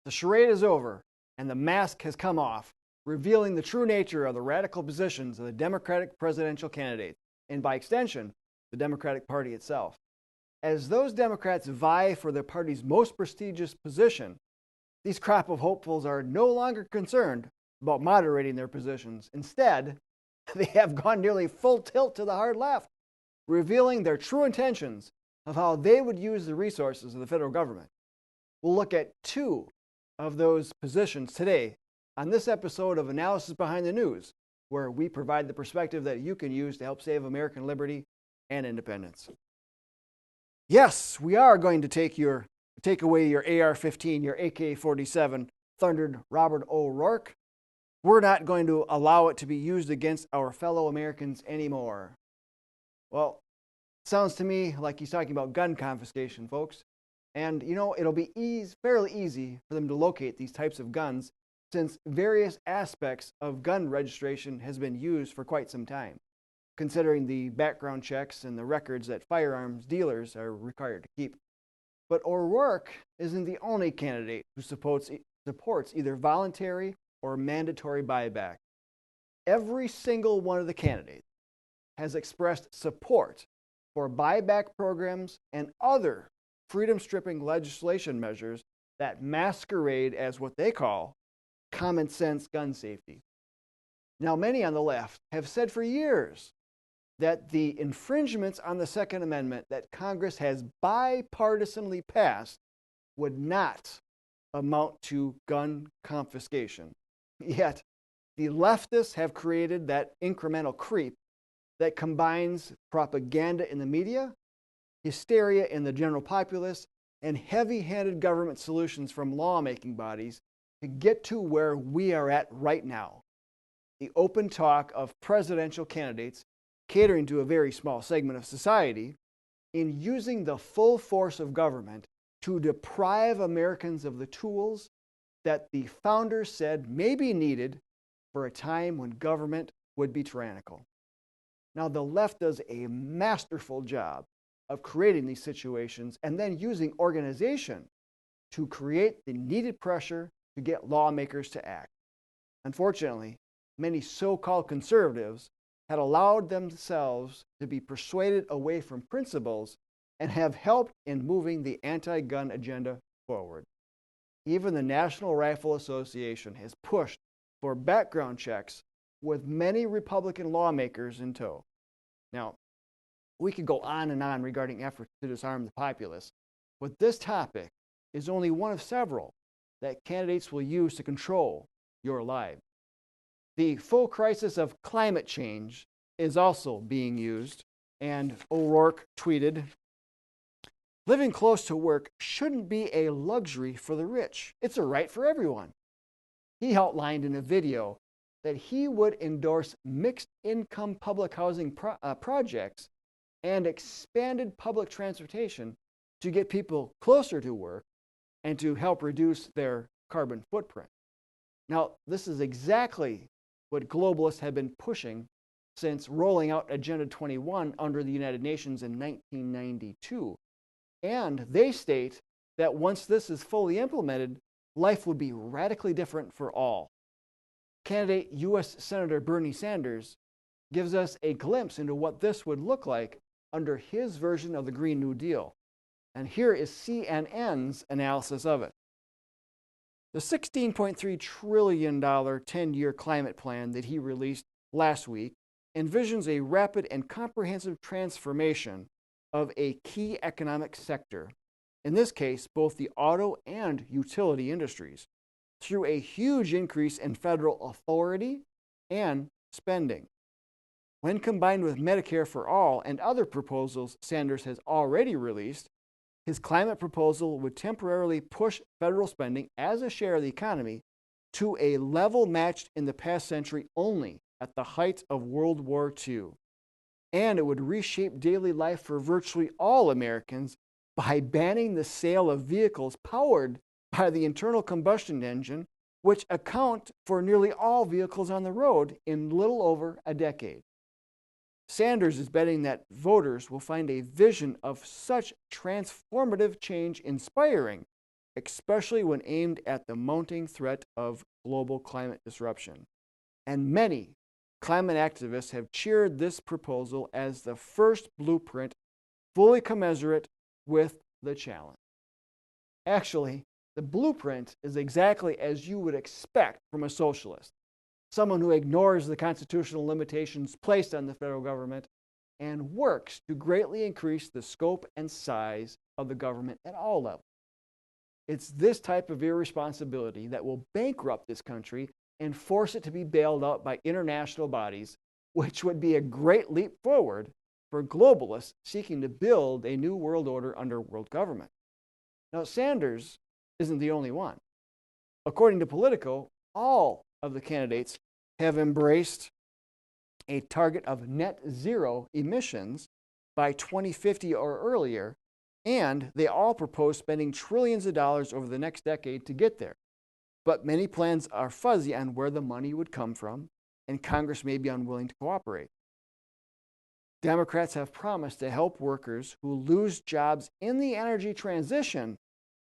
The charade is over, and the mask has come off, revealing the true nature of the radical positions of the Democratic presidential candidates, and by extension, the Democratic Party itself. As those Democrats vie for the party's most prestigious position, these crop of hopefuls are no longer concerned about moderating their positions. Instead, they have gone nearly full tilt to the hard left, revealing their true intentions of how they would use the resources of the federal government. We'll look at two of those positions today on this episode of Analysis Behind the News, where we provide the perspective that you can use to help save American liberty and independence. Yes, we are going to take away your AR-15, your AK-47 thundered Robert O'Rourke. We're not going to allow it to be used against our fellow Americans anymore. Well, it sounds to me like he's talking about gun confiscation, folks. And, it'll be fairly easy for them to locate these types of guns since various aspects of gun registration has been used for quite some time, considering the background checks and the records that firearms dealers are required to keep. But O'Rourke isn't the only candidate who supports either voluntary or mandatory buyback. Every single one of the candidates has expressed support for buyback programs and other freedom-stripping legislation measures that masquerade as what they call common sense gun safety. Now, many on the left have said for years that the infringements on the Second Amendment that Congress has bipartisanly passed would not amount to gun confiscation. Yet, the leftists have created that incremental creep that combines propaganda in the media, hysteria in the general populace, and heavy-handed government solutions from lawmaking bodies to get to where we are at right now. The open talk of presidential candidates catering to a very small segment of society in using the full force of government to deprive Americans of the tools that the founders said may be needed for a time when government would be tyrannical. Now, the left does a masterful job of creating these situations and then using organization to create the needed pressure to get lawmakers to act. Unfortunately, many so-called conservatives had allowed themselves to be persuaded away from principles and have helped in moving the anti-gun agenda forward. Even the National Rifle Association has pushed for background checks with many Republican lawmakers in tow. Now, we could go on and on regarding efforts to disarm the populace, but this topic is only one of several that candidates will use to control your lives. The full crisis of climate change is also being used, and O'Rourke tweeted, "Living close to work shouldn't be a luxury for the rich. It's a right for everyone." He outlined in a video that he would endorse mixed-income public housing projects and expanded public transportation to get people closer to work and to help reduce their carbon footprint. Now, this is exactly what globalists have been pushing since rolling out Agenda 21 under the United Nations in 1992. And they state that once this is fully implemented, life would be radically different for all. Candidate U.S. Senator Bernie Sanders gives us a glimpse into what this would look like under his version of the Green New Deal. And here is CNN's analysis of it. The $16.3 trillion 10-year climate plan that he released last week envisions a rapid and comprehensive transformation of a key economic sector, in this case, both the auto and utility industries, through a huge increase in federal authority and spending. When combined with Medicare for All and other proposals Sanders has already released, his climate proposal would temporarily push federal spending as a share of the economy to a level matched in the past century only at the height of World War II. And it would reshape daily life for virtually all Americans by banning the sale of vehicles powered by the internal combustion engine, which account for nearly all vehicles on the road in little over a decade. Sanders is betting that voters will find a vision of such transformative change inspiring especially when aimed at the mounting threat of global climate disruption. And many climate activists have cheered this proposal as the first blueprint fully commensurate with the challenge. Actually, the blueprint is exactly as you would expect from a socialist, someone who ignores the constitutional limitations placed on the federal government and works to greatly increase the scope and size of the government at all levels. It's this type of irresponsibility that will bankrupt this country and force it to be bailed out by international bodies, which would be a great leap forward for globalists seeking to build a new world order under world government. Now, Sanders isn't the only one. According to Politico, all of the candidates have embraced a target of net zero emissions by 2050 or earlier, and they all propose spending trillions of dollars over the next decade to get there. But many plans are fuzzy on where the money would come from, and Congress may be unwilling to cooperate. Democrats have promised to help workers who lose jobs in the energy transition,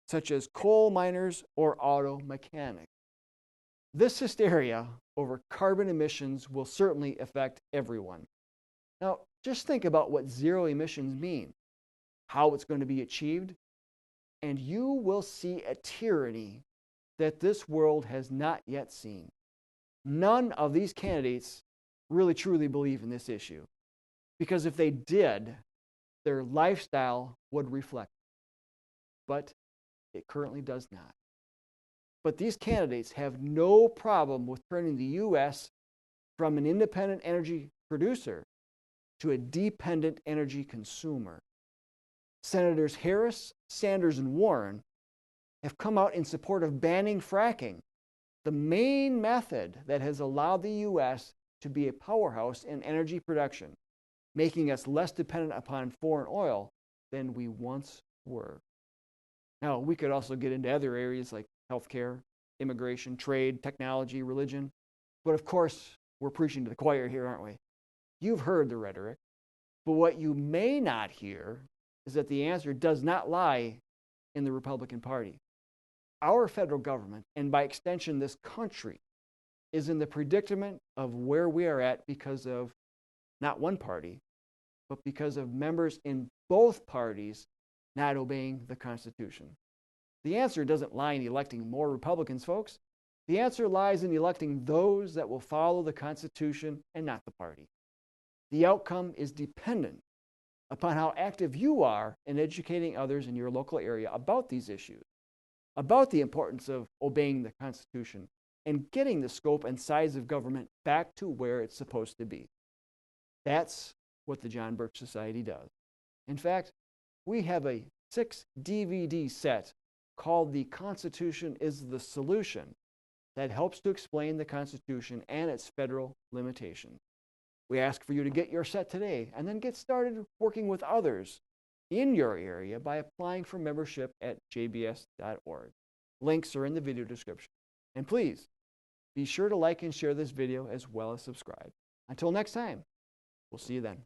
such as coal miners or auto mechanics. This hysteria over carbon emissions will certainly affect everyone. Now, just think about what zero emissions mean, how it's going to be achieved, and you will see a tyranny that this world has not yet seen. None of these candidates really truly believe in this issue, because if they did, their lifestyle would reflect it. But it currently does not. But these candidates have no problem with turning the U.S. from an independent energy producer to a dependent energy consumer. Senators Harris, Sanders, and Warren have come out in support of banning fracking, the main method that has allowed the U.S. to be a powerhouse in energy production, making us less dependent upon foreign oil than we once were. Now, we could also get into other areas like healthcare, immigration, trade, technology, religion. But of course, we're preaching to the choir here, aren't we? You've heard the rhetoric. But what you may not hear is that the answer does not lie in the Republican Party. Our federal government, and by extension this country, is in the predicament of where we are at because of not one party, but because of members in both parties not obeying the Constitution. The answer doesn't lie in electing more Republicans, folks. The answer lies in electing those that will follow the Constitution and not the party. The outcome is dependent upon how active you are in educating others in your local area about these issues, about the importance of obeying the Constitution and getting the scope and size of government back to where it's supposed to be. That's what the John Birch Society does. In fact, we have a 6-DVD set called The Constitution is the Solution that helps to explain the Constitution and its federal limitations. We ask for you to get your set today and then get started working with others in your area by applying for membership at jbs.org. Links are in the video description. And please, be sure to like and share this video as well as subscribe. Until next time, we'll see you then.